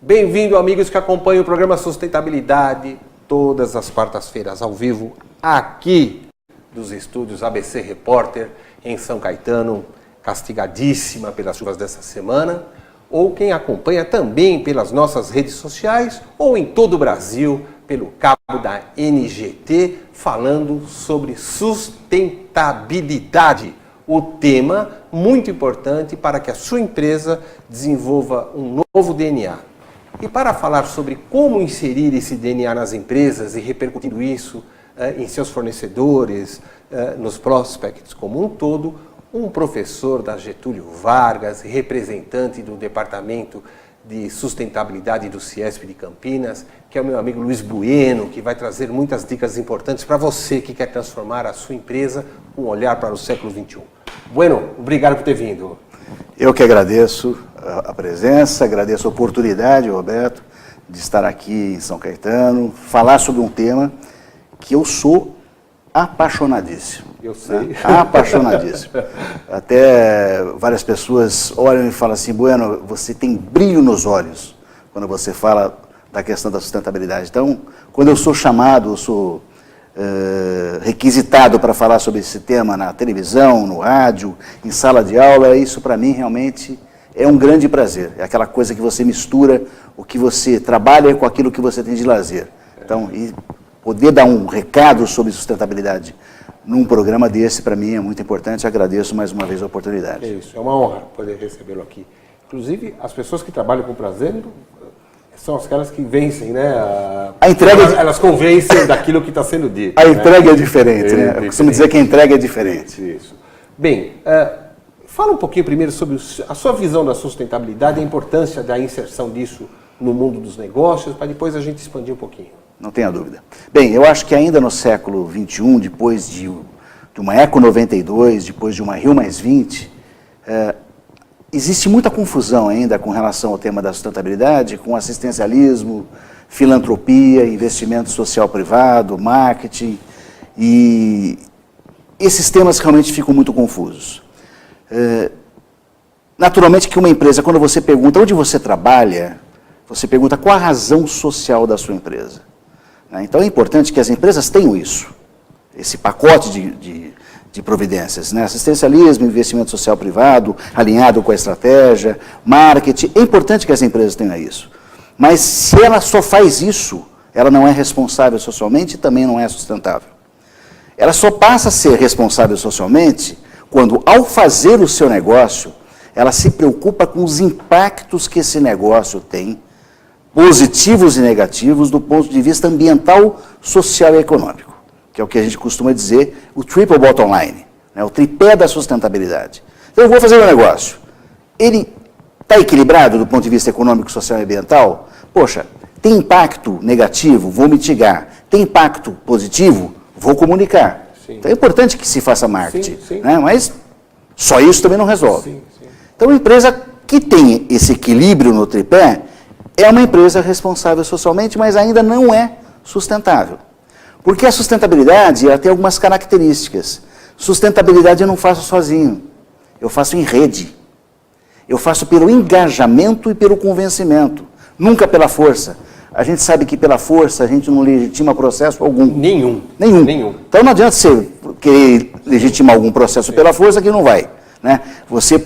Bem-vindo, amigos que acompanham o programa Sustentabilidade todas as quartas-feiras ao vivo, aqui dos estúdios ABC Repórter, em São Caetano, castigadíssima pelas chuvas dessa semana, ou quem acompanha também pelas nossas redes sociais, ou em todo o Brasil, pelo cabo da NGT, falando sobre sustentabilidade. O tema muito importante para que a sua empresa desenvolva um novo DNA. E para falar sobre como inserir esse DNA nas empresas e repercutindo isso em seus fornecedores, nos prospects como um todo, um professor da Getúlio Vargas, representante do Departamento de Sustentabilidade do CIESP de Campinas, que é o meu amigo Luiz Bueno, que vai trazer muitas dicas importantes para você que quer transformar a sua empresa com um olhar para o século XXI. Bueno, obrigado por ter vindo. Eu que agradeço a presença, agradeço a oportunidade, Roberto, de estar aqui em São Caetano, falar sobre um tema que eu sou apaixonadíssimo. Eu sei. Né? Apaixonadíssimo. Até várias pessoas olham e falam assim, Bueno, você tem brilho nos olhos quando você fala da questão da sustentabilidade. Então, quando eu sou chamado, eu sou requisitado para falar sobre esse tema na televisão, no rádio, em sala de aula, isso para mim realmente é um grande prazer. É aquela coisa que você mistura o que você trabalha com aquilo que você tem de lazer. Então, e poder dar um recado sobre sustentabilidade num programa desse, para mim, é muito importante. Agradeço mais uma vez a oportunidade. É isso, é uma honra poder recebê-lo aqui. Inclusive, as pessoas que trabalham com prazer são aquelas que vencem, né? A entrega elas convencem daquilo que está sendo dito. A entrega é diferente, né? Eu costumo dizer que a entrega é diferente. Isso. Bem, fala um pouquinho primeiro sobre a sua visão da sustentabilidade, a importância da inserção disso no mundo dos negócios, para depois a gente expandir um pouquinho. Não tenha dúvida. Bem, eu acho que ainda no século XXI, depois de uma Eco 92, depois de uma Rio+20, existe muita confusão ainda com relação ao tema da sustentabilidade, com assistencialismo, filantropia, investimento social privado, marketing, e esses temas realmente ficam muito confusos. Naturalmente que uma empresa, quando você pergunta onde você trabalha, você pergunta qual a razão social da sua empresa. Então é importante que as empresas tenham isso, esse pacote de providências, né? Assistencialismo, investimento social privado, alinhado com a estratégia, marketing. É importante que as empresas tenham isso. Mas se ela só faz isso, ela não é responsável socialmente e também não é sustentável. Ela só passa a ser responsável socialmente quando, ao fazer o seu negócio, ela se preocupa com os impactos que esse negócio tem, positivos e negativos, do ponto de vista ambiental, social e econômico, que é o que a gente costuma dizer, o triple bottom line, né, o tripé da sustentabilidade. Então, eu vou fazer um negócio. Ele está equilibrado do ponto de vista econômico, social e ambiental? Poxa, tem impacto negativo? Vou mitigar. Tem impacto positivo? Vou comunicar. Sim. Então, é importante que se faça marketing, sim. Né, mas só isso também não resolve. Sim. Então, a empresa que tem esse equilíbrio no tripé é uma empresa responsável socialmente, mas ainda não é sustentável. Porque a sustentabilidade ela tem algumas características. Sustentabilidade eu não faço sozinho, eu faço em rede. Eu faço pelo engajamento e pelo convencimento, nunca pela força. A gente sabe que pela força a gente não legitima processo algum. Nenhum. Então não adianta você querer legitimar algum processo pela força que não vai. Né? Você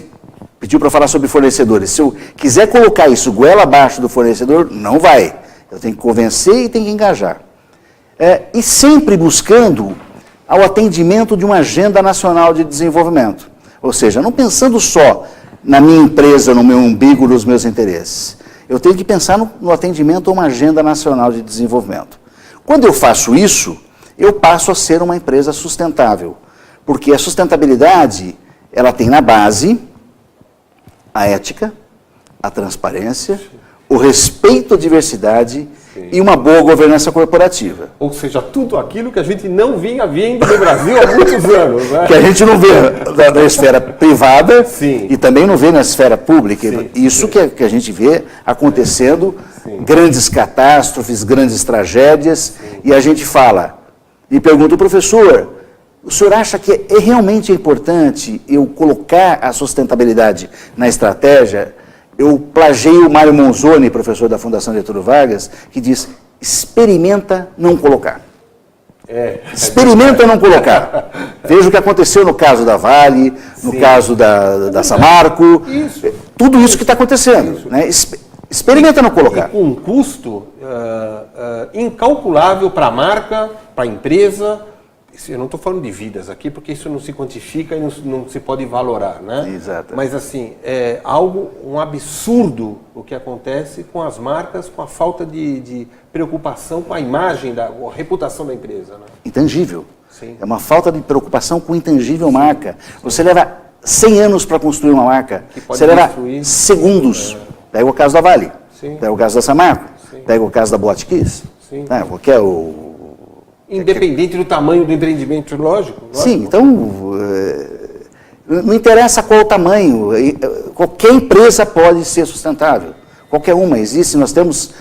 pediu para falar sobre fornecedores. Se eu quiser colocar isso goela abaixo do fornecedor, não vai. Eu tenho que convencer e tenho que engajar. E sempre buscando ao atendimento de uma agenda nacional de desenvolvimento. Ou seja, não pensando só na minha empresa, no meu umbigo, nos meus interesses. Eu tenho que pensar no atendimento a uma agenda nacional de desenvolvimento. Quando eu faço isso, eu passo a ser uma empresa sustentável. Porque a sustentabilidade, ela tem na base a ética, a transparência, o respeito à diversidade e uma boa governança corporativa. Ou seja, tudo aquilo que a gente não vinha vendo no Brasil há muitos anos. Né? Que a gente não vê na esfera privada e também não vê na esfera pública. Isso que a gente vê acontecendo, grandes catástrofes, grandes tragédias, e a gente fala, e pergunta, professor, o senhor acha que realmente importante eu colocar a sustentabilidade na estratégia? eu plagiei o Mário Monzoni, professor da Fundação Getúlio Vargas, que diz, experimenta não colocar. Experimenta não colocar. Veja o que aconteceu no caso da Vale, no caso da Samarco, tudo isso que está acontecendo. Né? Experimenta não colocar. E com um custo incalculável para a marca, para a empresa. Eu não estou falando de vidas aqui, porque isso não se quantifica e não se pode valorar, né? Exato. Mas assim, um absurdo o que acontece com as marcas, com a falta de preocupação com a imagem, a reputação da empresa, né? Intangível. Sim. É uma falta de preocupação com intangível marca. Você leva 100 anos para construir uma marca, você leva segundos. Pega o caso da Vale, pega o caso da Samarco, pega o caso da Boate Kiss, qualquer independente do tamanho do empreendimento, lógico. Sim, então, não interessa qual o tamanho, qualquer empresa pode ser sustentável, qualquer uma. Nós temos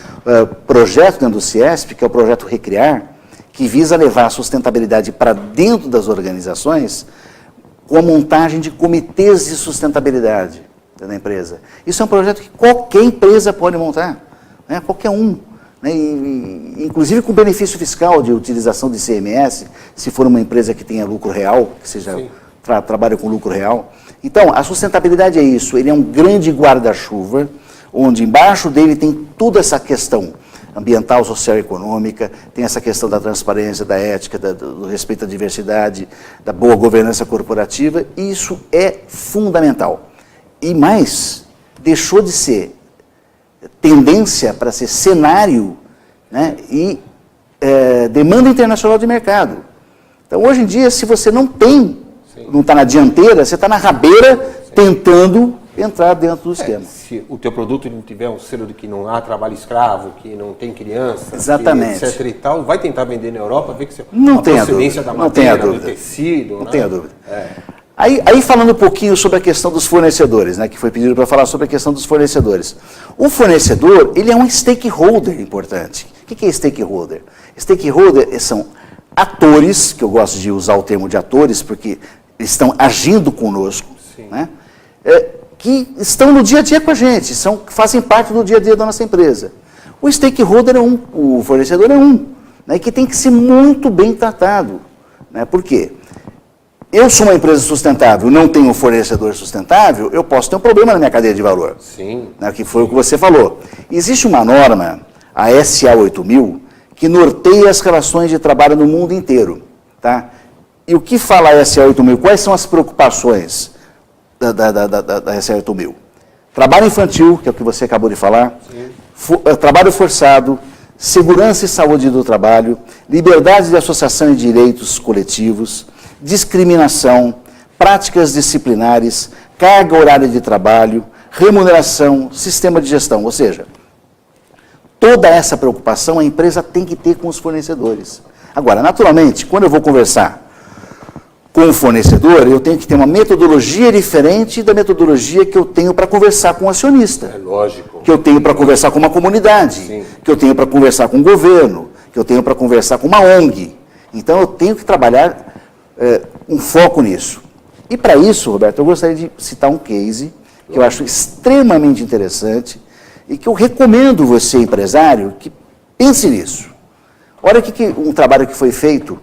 projeto dentro do CIESP, que é o projeto Recriar, que visa levar a sustentabilidade para dentro das organizações com a montagem de comitês de sustentabilidade da empresa. Isso é um projeto que qualquer empresa pode montar, né? Qualquer um. Né, inclusive com benefício fiscal de utilização de ICMS, se for uma empresa que tenha lucro real, que seja trabalha com lucro real. Então, a sustentabilidade é isso, ele é um grande guarda-chuva, onde embaixo dele tem toda essa questão ambiental, social e econômica, tem essa questão da transparência, da ética, do respeito à diversidade, da boa governança corporativa, e isso é fundamental. E mais, deixou de ser tendência para ser cenário, né, e demanda internacional de mercado. Então, hoje em dia, se você não está na dianteira, você está na rabeira tentando entrar dentro do esquema. Se o teu produto não tiver um selo de que não há trabalho escravo, que não tem criança, exatamente, etc e tal, vai tentar vender na Europa, ver que você não tem a procedência da madeira, do tecido. Não tenha dúvida. Aí falando um pouquinho sobre a questão dos fornecedores, né, que foi pedido para falar sobre a questão dos fornecedores. O fornecedor, ele é um stakeholder importante. O que é stakeholder? Stakeholder são atores, que eu gosto de usar o termo de atores, porque eles estão agindo conosco, né, que estão no dia a dia com a gente, fazem parte do dia a dia da nossa empresa. O stakeholder o fornecedor é né, que tem que ser muito bem tratado. Né, por quê? Eu sou uma empresa sustentável, não tenho um fornecedor sustentável, eu posso ter um problema na minha cadeia de valor. Né, que foi o que você falou. Existe uma norma, a SA 8000, que norteia as relações de trabalho no mundo inteiro. Tá? E o que fala a SA 8000? Quais são as preocupações da SA 8000? Trabalho infantil, que é o que você acabou de falar, trabalho forçado, segurança e saúde do trabalho, liberdade de associação e direitos coletivos, discriminação, práticas disciplinares, carga horária de trabalho, remuneração, sistema de gestão. Ou seja, toda essa preocupação a empresa tem que ter com os fornecedores. Agora, naturalmente, quando eu vou conversar com o fornecedor, eu tenho que ter uma metodologia diferente da metodologia que eu tenho para conversar com o acionista. É lógico. Que eu tenho para conversar com uma comunidade, que eu tenho para conversar com o governo, que eu tenho para conversar com uma ONG. Então, eu tenho que trabalhar um foco nisso. E para isso, Roberto, eu gostaria de citar um case que eu acho extremamente interessante e que eu recomendo você, empresário, que pense nisso. Olha um trabalho que foi feito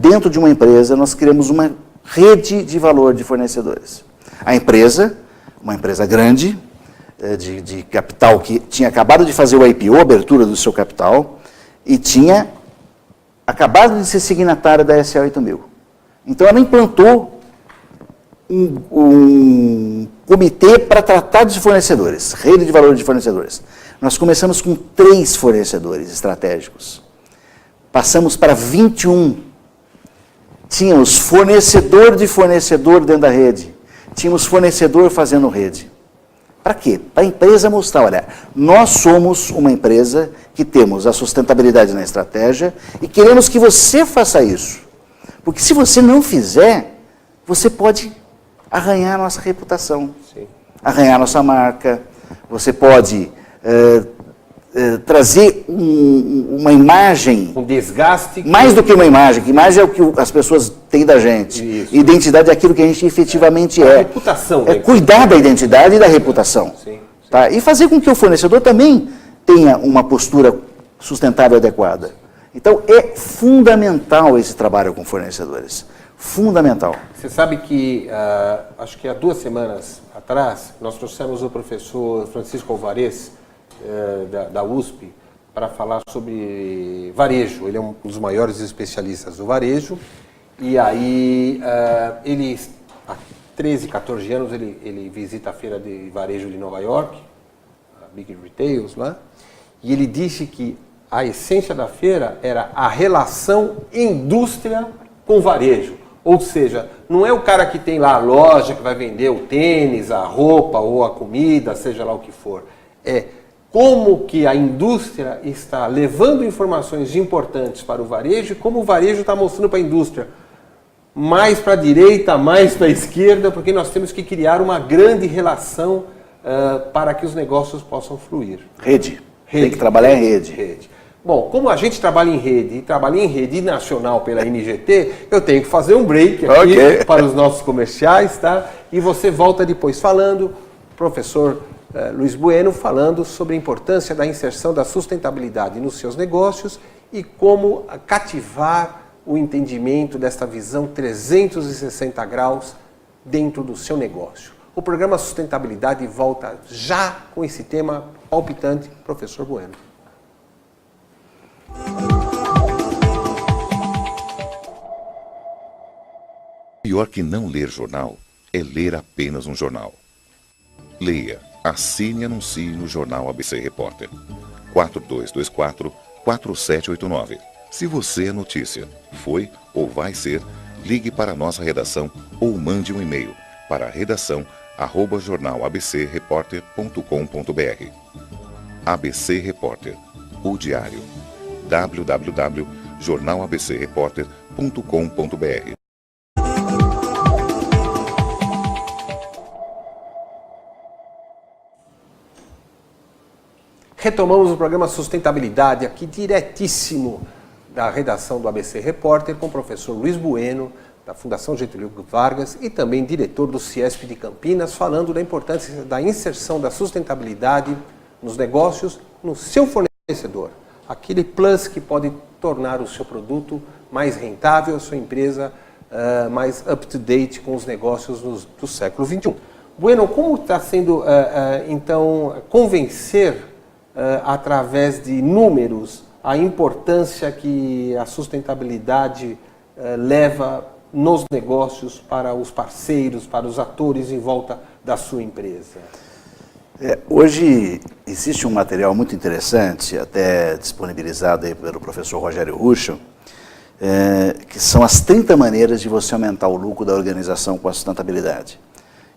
dentro de uma empresa, nós criamos uma rede de valor de fornecedores. A empresa, uma empresa grande, de capital, que tinha acabado de fazer o IPO, a abertura do seu capital, e tinha acabado de ser signatária da SA 8000. Então, ela implantou um comitê para tratar de fornecedores, rede de valor de fornecedores. Nós começamos com 3 fornecedores estratégicos. Passamos para 21. Tínhamos fornecedor de fornecedor dentro da rede. Tínhamos fornecedor fazendo rede. Para quê? Para a empresa mostrar, olha, nós somos uma empresa que temos a sustentabilidade na estratégia e queremos que você faça isso. Porque se você não fizer, você pode arranhar a nossa reputação, arranhar a nossa marca, você pode trazer uma imagem... Um desgaste... Mais do que uma imagem, que imagem é o que as pessoas têm da gente. Isso. Identidade é aquilo que a gente efetivamente é. A reputação. É cuidar da identidade e da reputação. Tá? E fazer com que o fornecedor também tenha uma postura sustentável adequada. Então, é fundamental esse trabalho com fornecedores. Fundamental. Você sabe que, acho que há 2 semanas atrás, nós trouxemos o professor Francisco Alvarez, da USP, para falar sobre varejo. Ele é um dos maiores especialistas do varejo. E aí, ele, há 13, 14 anos, ele visita a feira de varejo de Nova York, a Big Retails lá, e ele disse que a essência da feira era a relação indústria com varejo. Ou seja, não é o cara que tem lá a loja que vai vender o tênis, a roupa ou a comida, seja lá o que for. É como que a indústria está levando informações importantes para o varejo e como o varejo está mostrando para a indústria. Mais para a direita, mais para a esquerda, porque nós temos que criar uma grande relação para que os negócios possam fluir. Rede. Tem que trabalhar em rede. Bom, como a gente trabalha em rede e trabalha em rede nacional pela NGT, eu tenho que fazer um break aqui para os nossos comerciais, tá? E você volta depois falando, professor Luiz Bueno, falando sobre a importância da inserção da sustentabilidade nos seus negócios e como cativar o entendimento desta visão 360 graus dentro do seu negócio. O programa Sustentabilidade volta já com esse tema palpitante, professor Bueno. Pior que não ler jornal é ler apenas um jornal. Leia, assine e anuncie no jornal ABC Repórter. 4224-4789. Se você é notícia, foi ou vai ser, ligue para a nossa redação ou mande um e-mail para redação@jornalabcreporter.com.br. ABC Repórter, o diário. www.jornalabcreporter.com.br. Retomamos o programa Sustentabilidade, aqui diretíssimo da redação do ABC Repórter, com o professor Luiz Bueno, da Fundação Getúlio Vargas, e também diretor do Ciesp de Campinas, falando da importância da inserção da sustentabilidade nos negócios, no seu fornecedor. Aquele plus que pode tornar o seu produto mais rentável, a sua empresa mais up-to-date com os negócios do século XXI. Bueno, como está sendo, então, convencer através de números a importância que a sustentabilidade leva nos negócios para os parceiros, para os atores em volta da sua empresa? Hoje existe um material muito interessante, até disponibilizado aí pelo professor Rogério Ruschel, que são as 30 maneiras de você aumentar o lucro da organização com a sustentabilidade.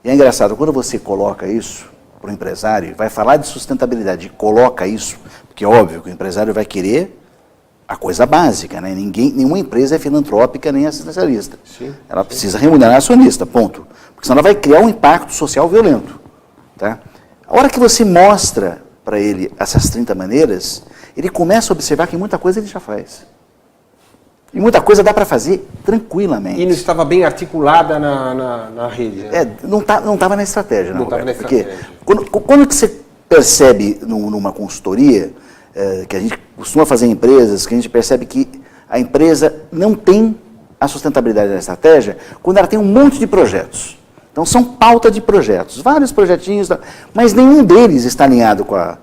E é engraçado, quando você coloca isso para o empresário, vai falar de sustentabilidade e coloca isso, porque é óbvio que o empresário vai querer a coisa básica, né? Nenhuma empresa é filantrópica nem assistencialista. Sim, ela precisa remunerar acionista, ponto. Porque senão ela vai criar um impacto social violento. Tá? A hora que você mostra para ele essas 30 maneiras, ele começa a observar que muita coisa ele já faz. E muita coisa dá para fazer tranquilamente. E não estava bem articulada na rede, né? Não estava na estratégia, não estava na estratégia. Porque quando que você percebe numa consultoria, que a gente costuma fazer em empresas, que a gente percebe que a empresa não tem a sustentabilidade na estratégia, quando ela tem um monte de projetos. Então são pauta de projetos, vários projetinhos, mas nenhum deles está alinhado com a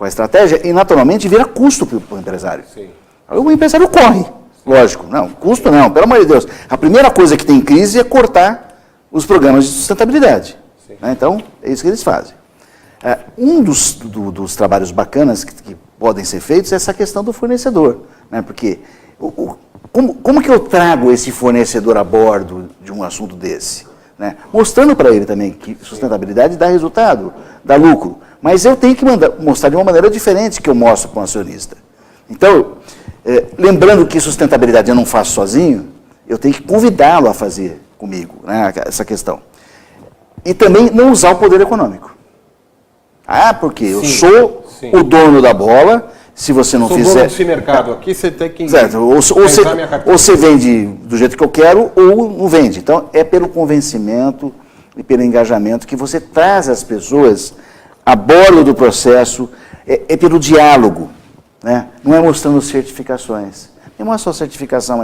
estratégia e naturalmente vira custo para o empresário. Sim. Aí o empresário corre. Lógico, não, custo não, pelo amor de Deus. A primeira coisa que tem em crise é cortar os programas de sustentabilidade. Né? Então, é isso que eles fazem. Um dos trabalhos bacanas que podem ser feitos é essa questão do fornecedor. Né? Porque, como que eu trago esse fornecedor a bordo de um assunto desse? Né? Mostrando para ele também que sustentabilidade dá resultado, dá lucro. Mas eu tenho que mostrar de uma maneira diferente que eu mostro para o acionista. Então, lembrando que sustentabilidade eu não faço sozinho, eu tenho que convidá-lo a fazer comigo, né, essa questão. E também não usar o poder econômico. Porque eu sou o dono da bola, se você não fizer... Sou dono desse mercado aqui, você tem que... Certo, ou você vende do jeito que eu quero, ou não vende. Então, é pelo convencimento e pelo engajamento que você traz as pessoas a bordo do processo, é pelo diálogo, né? Não é mostrando certificações. Não é só certificação,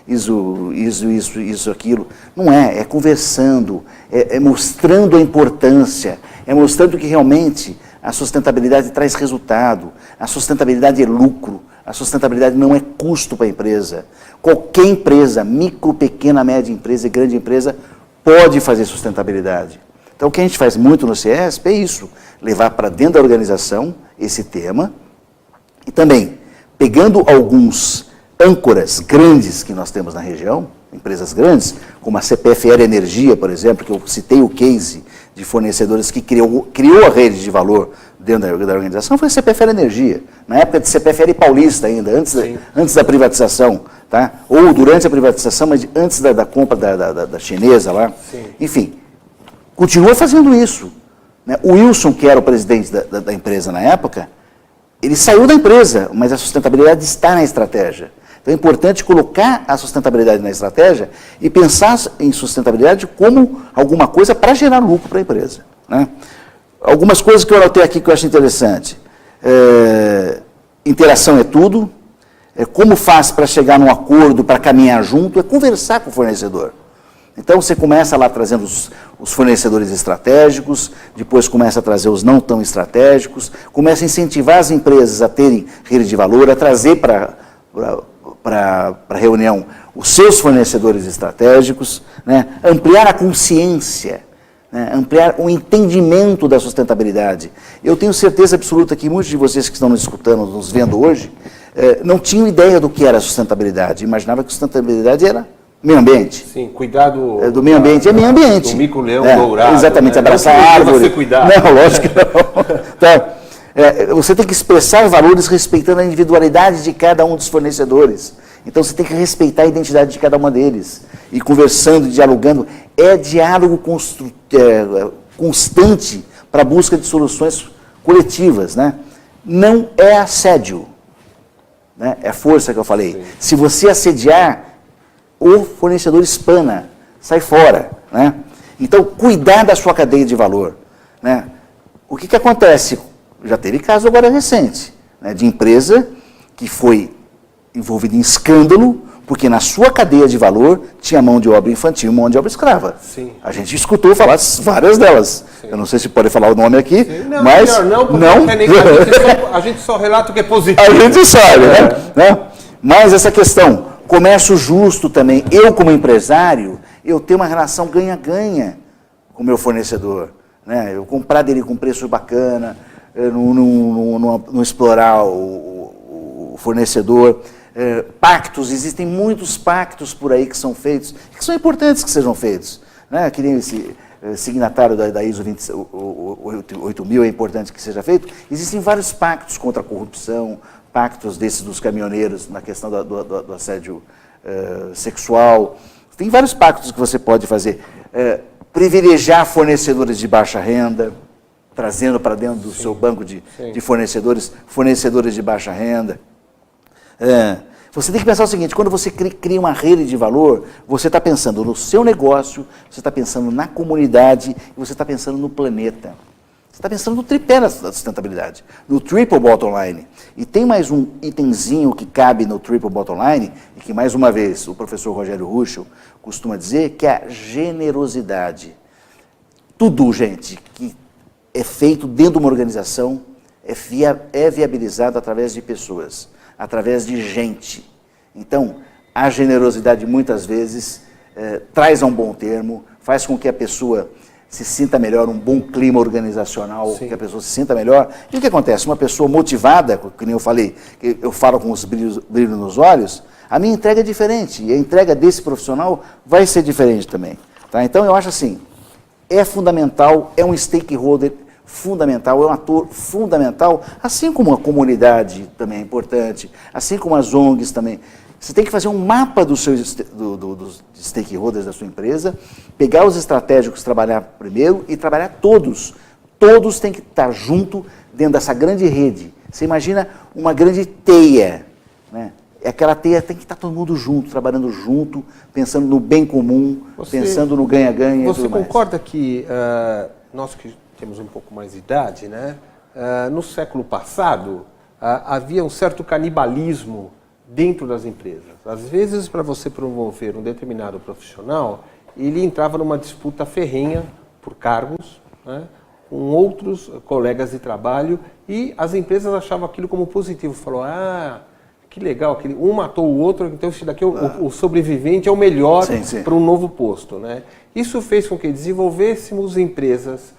isso, aquilo. Não é conversando, é mostrando a importância, é mostrando que realmente a sustentabilidade traz resultado, a sustentabilidade é lucro, a sustentabilidade não é custo para a empresa. Qualquer empresa, micro, pequena, média empresa e grande empresa, pode fazer sustentabilidade. Então, o que a gente faz muito no CIESP é isso, levar para dentro da organização esse tema e também, pegando alguns âncoras grandes que nós temos na região, empresas grandes, como a CPFL Energia, por exemplo, que eu citei o case de fornecedores que criou a rede de valor dentro da organização, foi a CPFL Energia, na época de CPFL Paulista ainda, antes da privatização, tá? Ou durante a privatização, mas antes da compra da chinesa lá. Sim. Enfim, continua fazendo isso, né? O Wilson, que era o presidente da empresa na época, ele saiu da empresa, mas a sustentabilidade está na estratégia. Então é importante colocar a sustentabilidade na estratégia e pensar em sustentabilidade como alguma coisa para gerar lucro para a empresa, né? Algumas coisas que eu anotei aqui que eu acho interessante. Interação é tudo. Como faz para chegar num acordo, para caminhar junto, é conversar com o fornecedor. Então você começa lá trazendo os fornecedores estratégicos, depois começa a trazer os não tão estratégicos, começa a incentivar as empresas a terem rede de valor, a trazer para a reunião os seus fornecedores estratégicos, né? Ampliar a consciência, né? Ampliar o entendimento da sustentabilidade. Eu tenho certeza absoluta que muitos de vocês que estão nos escutando, nos vendo hoje, não tinham ideia do que era sustentabilidade, imaginava que sustentabilidade era meio ambiente. Sim, cuidado do meio ambiente, é meio ambiente. Do mico-leão dourado. Exatamente, né? Abraçar a árvore. Você cuidar. Não, lógico que não. Então, você tem que expressar valores respeitando a individualidade de cada um dos fornecedores. Então você tem que respeitar a identidade de cada uma deles. E conversando, dialogando, é diálogo constante para a busca de soluções coletivas, né? Não é assédio, né? É a força que eu falei. Sim. Se você assediar, o fornecedor espana, sai fora, né? Então, cuidar da sua cadeia de valor, né? O que acontece? Já teve caso agora recente, né, de empresa que foi envolvida em escândalo, porque na sua cadeia de valor tinha mão de obra infantil e mão de obra escrava. Sim. A gente escutou falar várias delas. Sim. Eu não sei se pode falar o nome aqui, não, mas... Não, a gente só relata o que é positivo. A gente sabe, né? Mas essa questão, comércio justo também, eu como empresário, eu tenho uma relação ganha-ganha com o meu fornecedor, né? Eu comprar dele com preço bacana, não explorar o fornecedor. Pactos, existem muitos pactos por aí que são feitos, que são importantes que sejam feitos, né? Que nem esse signatário da ISO 8000 é importante que seja feito. Existem vários pactos contra a corrupção, pactos desses dos caminhoneiros na questão do assédio sexual. Tem vários pactos que você pode fazer. Privilegiar fornecedores de baixa renda, trazendo para dentro do seu banco de fornecedores de baixa renda. Você tem que pensar o seguinte, quando você cria uma rede de valor, você está pensando no seu negócio, você está pensando na comunidade e você está pensando no planeta. Você está pensando no tripé da sustentabilidade, no triple bottom line. E tem mais um itemzinho que cabe no triple bottom line, e que mais uma vez o professor Rogério Ruschel costuma dizer, que é a generosidade. Tudo, gente, que é feito dentro de uma organização é viabilizado através de pessoas, através de gente. Então, a generosidade muitas vezes traz a um bom termo, faz com que a pessoa se sinta melhor, um bom clima organizacional, que a pessoa se sinta melhor. E o que acontece? Uma pessoa motivada, que nem eu falei, que eu falo com os brilhos nos olhos, a minha entrega é diferente, e a entrega desse profissional vai ser diferente também. Tá? Então, eu acho assim, é fundamental, é um stakeholder fundamental, é um ator fundamental, assim como a comunidade também é importante, assim como as ONGs também. Você tem que fazer um mapa dos stakeholders da sua empresa, pegar os estratégicos, trabalhar primeiro e trabalhar todos. Todos têm que estar junto dentro dessa grande rede. Você imagina uma grande teia, né? Aquela teia tem que estar todo mundo junto, trabalhando junto, pensando no bem comum, pensando no ganha-ganha. Você concorda que nós que temos um pouco mais de idade, né? No século passado, havia um certo canibalismo dentro das empresas. Às vezes, para você promover um determinado profissional, ele entrava numa disputa ferrenha por cargos, né, com outros colegas de trabalho, e as empresas achavam aquilo como positivo. Falou, que legal, um matou o outro, então esse daqui, o sobrevivente é o melhor para um novo posto. Né? Isso fez com que desenvolvêssemos empresas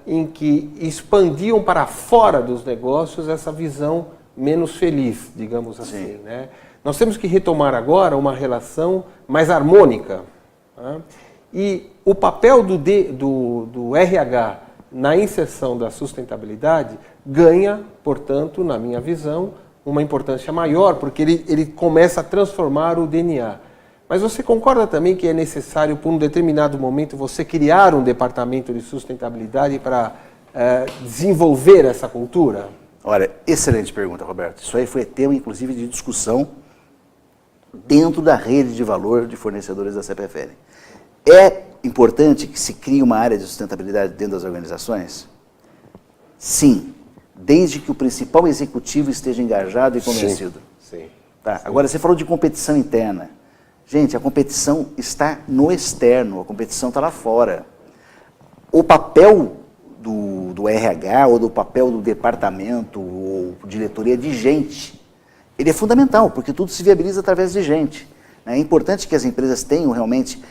em que expandiam para fora dos negócios essa visão menos feliz, digamos assim. Né? Nós temos que retomar agora uma relação mais harmônica. Né? E o papel do RH na inserção da sustentabilidade ganha, portanto, na minha visão, uma importância maior, porque ele começa a transformar o DNA. Mas você concorda também que é necessário, por um determinado momento, você criar um departamento de sustentabilidade para desenvolver essa cultura? Olha, excelente pergunta, Roberto. Isso aí foi tema, inclusive, de discussão dentro da rede de valor de fornecedores da CPFL. É importante que se crie uma área de sustentabilidade dentro das organizações? Sim, desde que o principal executivo esteja engajado e convencido. Sim. Tá? Agora, você falou de competição interna. Gente, a competição está no externo, a competição está lá fora. O papel do RH ou do papel do departamento ou diretoria de gente, ele é fundamental, porque tudo se viabiliza através de gente. É importante que as empresas tenham realmente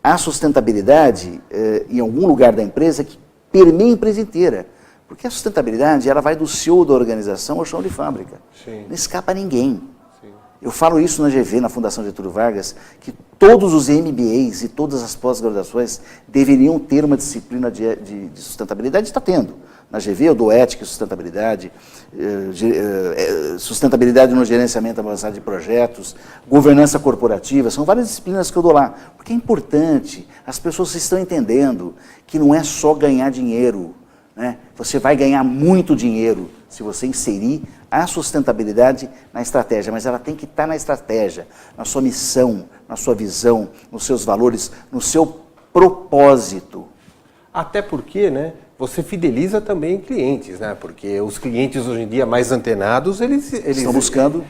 a sustentabilidade em algum lugar da empresa que permeie a empresa inteira. Porque a sustentabilidade ela vai do CEO da organização ao chão de fábrica. Sim. Não escapa a ninguém. Sim. Eu falo isso na GV, na Fundação Getúlio Vargas, que todos os MBAs e todas as pós-graduações deveriam ter uma disciplina de sustentabilidade. Está tendo. Na GV eu dou ética e sustentabilidade, sustentabilidade no gerenciamento avançado de projetos, governança corporativa, são várias disciplinas que eu dou lá. Porque é importante, as pessoas estão entendendo que não é só ganhar dinheiro, né? Você vai ganhar muito dinheiro se você inserir a sustentabilidade na estratégia, mas ela tem que estar na estratégia, na sua missão, na sua visão, nos seus valores, no seu propósito. Até porque, né, você fideliza também clientes, né? Porque os clientes hoje em dia mais antenados, eles estão buscando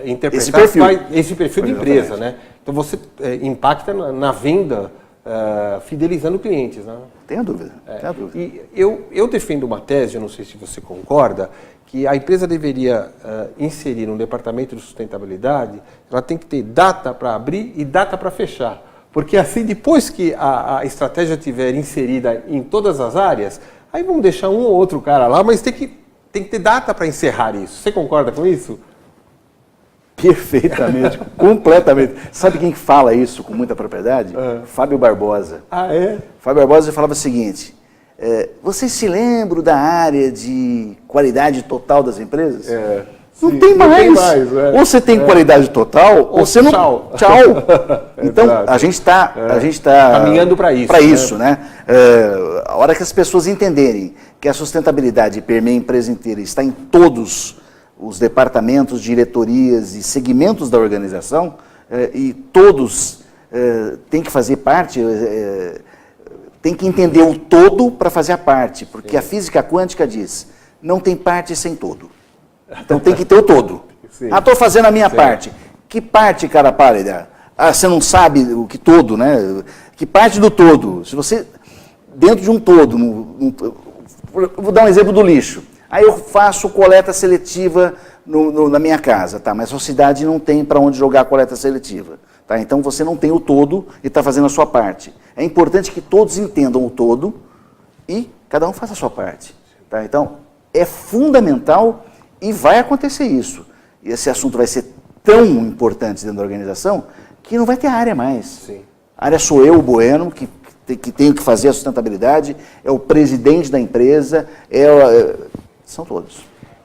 interpretar esse perfil de empresa, né? Então você impacta na venda, fidelizando clientes, né? Tenho dúvida, tenho dúvida. E eu defendo uma tese, eu não sei se você concorda, que a empresa deveria inserir um departamento de sustentabilidade, ela tem que ter data para abrir e data para fechar. Porque assim, depois que a estratégia estiver inserida em todas as áreas, aí vamos deixar um ou outro cara lá, mas tem que ter data para encerrar isso. Você concorda com isso? Perfeitamente, completamente. Sabe quem fala isso com muita propriedade? Fábio Barbosa. Ah, é? Fábio Barbosa falava o seguinte, vocês se lembram da área de qualidade total das empresas? Não tem mais. Ou você tem qualidade total, ou você não... Tchau. Então, a gente está caminhando para isso. Para isso, né? A hora que as pessoas entenderem que a sustentabilidade permeia a empresa inteira, está em todos os departamentos, diretorias e segmentos da organização, e todos têm que fazer parte, têm que entender o todo para fazer a parte, porque a física quântica diz, não tem parte sem todo. Então tem que ter o todo. Sim. Estou fazendo a minha parte. Que parte, cara pálida? Você não sabe o que todo, né? Que parte do todo? Se você, dentro de um todo, vou dar um exemplo do lixo. Aí eu faço coleta seletiva na minha casa, tá? Mas a sua cidade não tem para onde jogar a coleta seletiva. Tá? Então você não tem o todo e está fazendo a sua parte. É importante que todos entendam o todo e cada um faça a sua parte. Tá? Então é fundamental. E vai acontecer isso. E esse assunto vai ser tão importante dentro da organização que não vai ter área mais. Sim. A área sou eu, o Bueno, que tenho que fazer a sustentabilidade, é o presidente da empresa, são todos.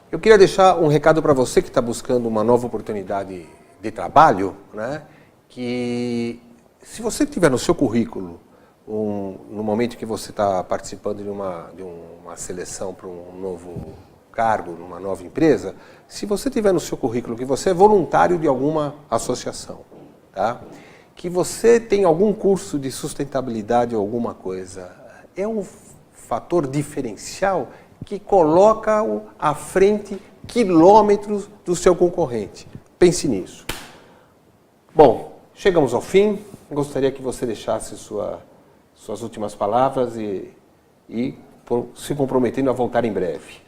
Eu queria deixar um recado para você que está buscando uma nova oportunidade de trabalho, né? Que se você tiver no seu currículo, no momento que você está participando de uma seleção para um novo cargo numa nova empresa, se você tiver no seu currículo que você é voluntário de alguma associação, tá? Que você tem algum curso de sustentabilidade ou alguma coisa, é um fator diferencial que coloca-o à frente quilômetros do seu concorrente. Pense nisso. Bom, chegamos ao fim. Gostaria que você deixasse suas últimas palavras e se comprometendo a voltar em breve.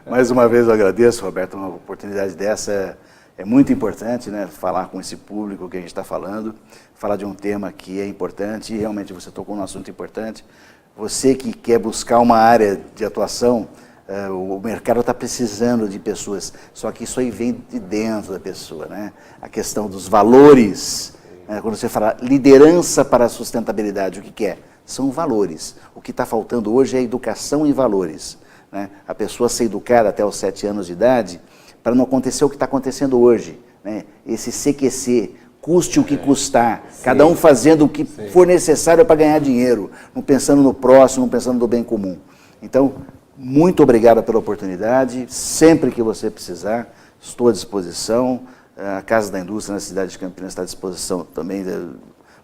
Mais uma vez eu agradeço, Roberto, uma oportunidade dessa é muito importante, né? Falar com esse público que a gente está falando, falar de um tema que é importante, e realmente você tocou num assunto importante. Você que quer buscar uma área de atuação, o mercado está precisando de pessoas, só que isso aí vem de dentro da pessoa, né? A questão dos valores, né? Quando você fala liderança para a sustentabilidade, o que é? São valores. O que está faltando hoje é educação em valores, né? A pessoa ser educada até os 7 anos de idade, para não acontecer o que está acontecendo hoje, né? Esse CQC, custe o que custar, cada um fazendo o que for necessário para ganhar dinheiro, não pensando no próximo, não pensando no bem comum. Então, muito obrigado pela oportunidade, sempre que você precisar, estou à disposição. A Casa da Indústria na cidade de Campinas está à disposição também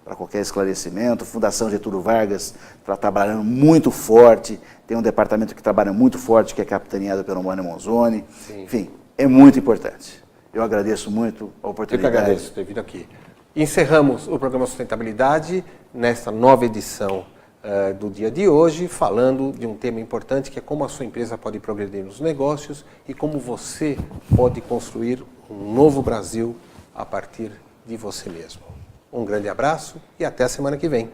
para qualquer esclarecimento. Fundação Getúlio Vargas está trabalhando muito forte, tem um departamento que trabalha muito forte, que é capitaneado pelo Mônio Monzoni. Enfim, é muito importante. Eu agradeço muito a oportunidade. Eu que agradeço por ter vindo aqui. Encerramos o programa Sustentabilidade nesta nova edição do dia de hoje, falando de um tema importante, que é como a sua empresa pode progredir nos negócios e como você pode construir um novo Brasil a partir de você mesmo. Um grande abraço e até a semana que vem.